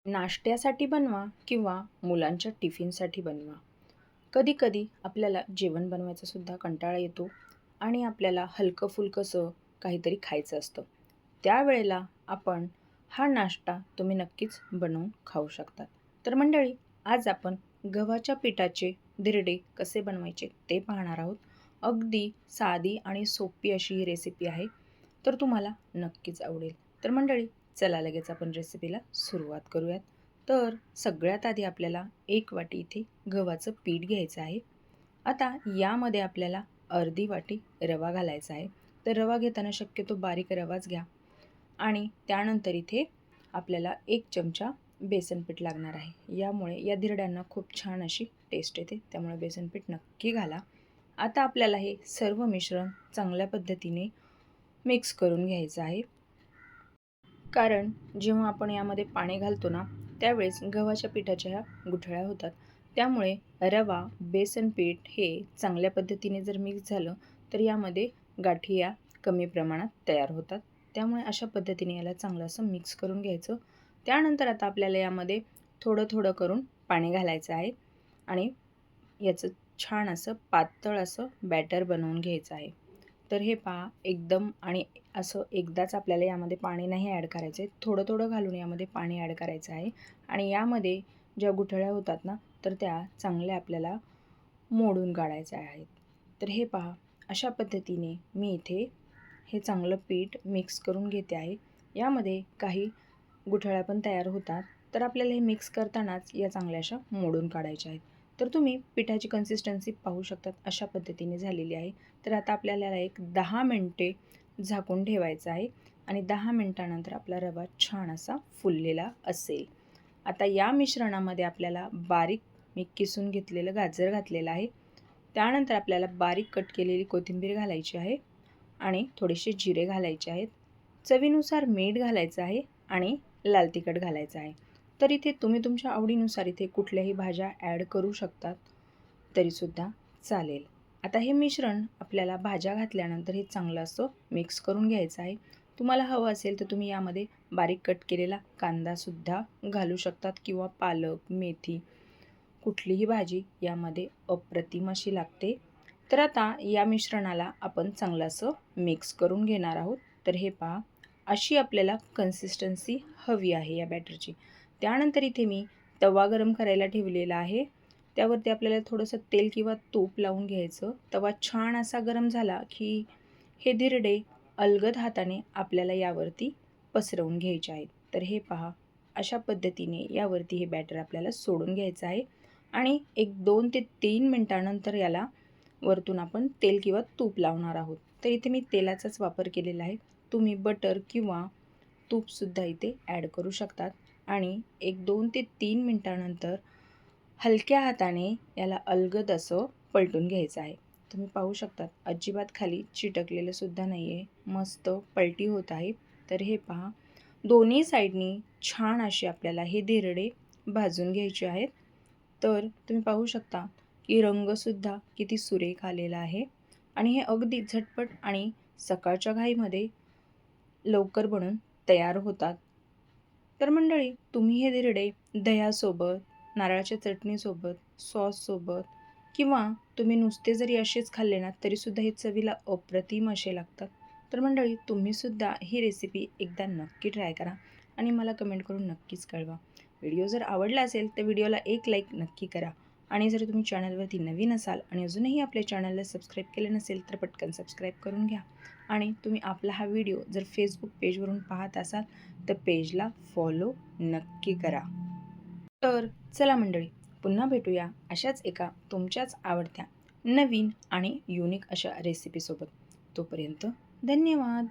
नाश्त्यासाठी बनवा किंवा मुलांच्या टिफिनसाठी बनवा. कधी-कधी आपल्याला जेवण बनवायचा सुद्धा कंटाळा येतो आणि आपल्याला हलकं-फुलकंसं काहीतरी खायचं असतं. त्यावेळेला आपण हा नाश्ता तुम्ही नक्कीच बनवून खाऊ शकतात. तर मंडळी, आज आपण गव्हाच्या पिठाचे धिरडे कसे बनवायचे ते पाहणार आहोत. अगदी साधी आणि सोपी अशी ही रेसिपी आहे. तर तुम्हाला नक्कीच आवडेल. तर मंडळी, चला लगेच आपण रेसिपीला सुरुवात करूयात. तर सगळ्यात आधी आपल्याला 1 वाटी इथे गव्हाचं पीठ घ्यायचं आहे. आता यामध्ये आपल्याला अर्धी वाटी रवा घालायचा आहे. तर रवा घेताना शक्यतो बारीक रवाच घ्या आणि त्यानंतर इथे आपल्याला 1 चमचा बेसन पीठ लागणार आहे. यामुळे या धिरड्यांना खूप छान अशी टेस्ट येते. त्यामुळे बेसन पीठ नक्की घाला. आता आपल्याला हे सर्व मिश्रण चांगल्या पद्धतीने मिक्स करून घ्यायचं आहे. कारण जेव्हा आपण यामध्ये पाणी घालतो ना, त्यावेळेस गव्हाच्या पिठाच्या ह्या गुठळ्या होतात. त्यामुळे रवा, बेसन पीठ हे चांगल्या पद्धतीने जर मिक्स झालं, तर यामध्ये गाठी या कमी प्रमाणात तयार होतात. त्यामुळे अशा पद्धतीने याला चांगलं असं मिक्स करून घ्यायचं. त्यानंतर आता आपल्याला यामध्ये थोडं-थोडं करून पाणी घालायचं आहे आणि याचं छान असं पातळ असं बॅटर बनवून घ्यायचं आहे. तर हे पहा, एकदम आणि असं एकदाच आपल्याला यामध्ये पाणी नाही ॲड करायचं आहे. थोडं-थोडं घालून यामध्ये पाणी ॲड करायचं आहे आणि यामध्ये ज्या गुठळ्या होतात ना, तर त्या चांगल्या आपल्याला मोडून काढायच्या आहेत. तर हे पहा, अशा पद्धतीने मी इथे हे चांगलं पीठ मिक्स करून घेते आहे. यामध्ये काही गुठळ्या पण तयार होतात. तर आपल्याला हे मिक्स करतानाच या चांगल्या अशा मोडून काढायच्या आहेत. तर तुम्ही पिठाची कन्सिस्टन्सी पाहू शकतात, अशा पद्धतीने झालेली आहे. तर आता आपल्याला याला एक 10 मिनिटे झाकून ठेवायचं आहे आणि 10 मिनिटानंतर आपला रवा छान असा फुललेला असेल. आता या मिश्रणामध्ये आपल्याला बारीक मी किसून घेतलेलं गाजर घातलेलं आहे. त्यानंतर आपल्याला बारीक कट केलेली कोथिंबीर घालायची आहे आणि थोडेसे जिरे घालायचे आहेत. चवीनुसार मीठ घालायचं आहे आणि लाल तिखट घालायचं आहे. तर इथे तुम्ही तुमच्या आवडीनुसार इथे कुठल्याही भाज्या ॲड करू शकतात, तरीसुद्धा चालेल. आता हे मिश्रण आपल्याला भाज्या घातल्यानंतर हे चांगलं असं मिक्स करून घ्यायचं आहे. तुम्हाला हवं असेल तर तुम्ही यामध्ये बारीक कट केलेला कांदासुद्धा घालू शकतात किंवा पालक, मेथी कुठलीही भाजी यामध्ये अप्रतिम अशी लागते. तर आता या मिश्रणाला आपण चांगलं असं मिक्स करून घेणार आहोत. तर हे पहा, अशी आपल्याला कन्सिस्टन्सी हवी आहे या बॅटरची. त्यानंतर इथे मी तवा गरम करायला ठेवलेला आहे. त्यावरती आपल्याला थोडंसं तेल किंवा तूप लावून घ्यायचं. तवा छान असा गरम झाला की हे धिरडे अलगद हाताने आपल्याला यावरती पसरवून घ्यायचे आहेत. तर हे पहा, अशा पद्धतीने यावरती हे बॅटर आपल्याला सोडून घ्यायचं आहे आणि एक 2 ते 3 मिनिटानंतर याला वरतून आपण तेल किंवा तूप लावणार आहोत. तर इथे मी तेलाचाच वापर केलेला आहे. तुम्ही बटर किंवा तूपसुद्धा इथे ॲड करू शकतात आणि एक 2 ते 3 मिनिटानंतर हलक्या हाताने याला अलगद असं पलटून घ्यायचं आहे. तुम्ही पाहू शकतात, अजिबात खाली चिटकलेलं सुद्धा नाही आहे. मस्त पलटी होत आहे. तर हे पहा, दोन्ही साईडनी छान असे आपल्याला हे धिरडे भाजून घ्यायचे आहेत. तर तुम्ही पाहू शकता की रंगसुद्धा किती सुरेख आलेला आहे आणि हे अगदी झटपट आणि सकाळच्या घाईमध्ये लवकर बनून तयार होतात. तर मंडळी, तुम्ही हे धिरडे दह्यासोबत, नारळाच्या चटणीसोबत, सॉससोबत किंवा तुम्ही नुसते जरी असेच खाल्ले ना, तरीसुद्धा हे चवीला अप्रतिम असे लागतात. तर मंडळी, तुम्हीसुद्धा ही रेसिपी एकदा नक्की ट्राय करा आणि मला कमेंट करून नक्कीच कळवा. व्हिडिओ जर आवडला असेल तर व्हिडिओला एक लाईक नक्की करा आणि जर तुम्ही चॅनलवरती नवीन असाल आणि अजूनही आपल्या चॅनलला सबस्क्राईब केले नसेल तर पटकन सबस्क्राईब करून घ्या आणि तुम्ही आपला हा व्हिडिओ जर फेसबुक पेजवरून पाहत असाल तर पेजला फॉलो नक्की करा. तर चला मंडळी, पुन्हा भेटूया अशाच एका तुमच्याच आवडत्या नवीन आणि युनिक अशा रेसिपीसोबत. तोपर्यंत धन्यवाद.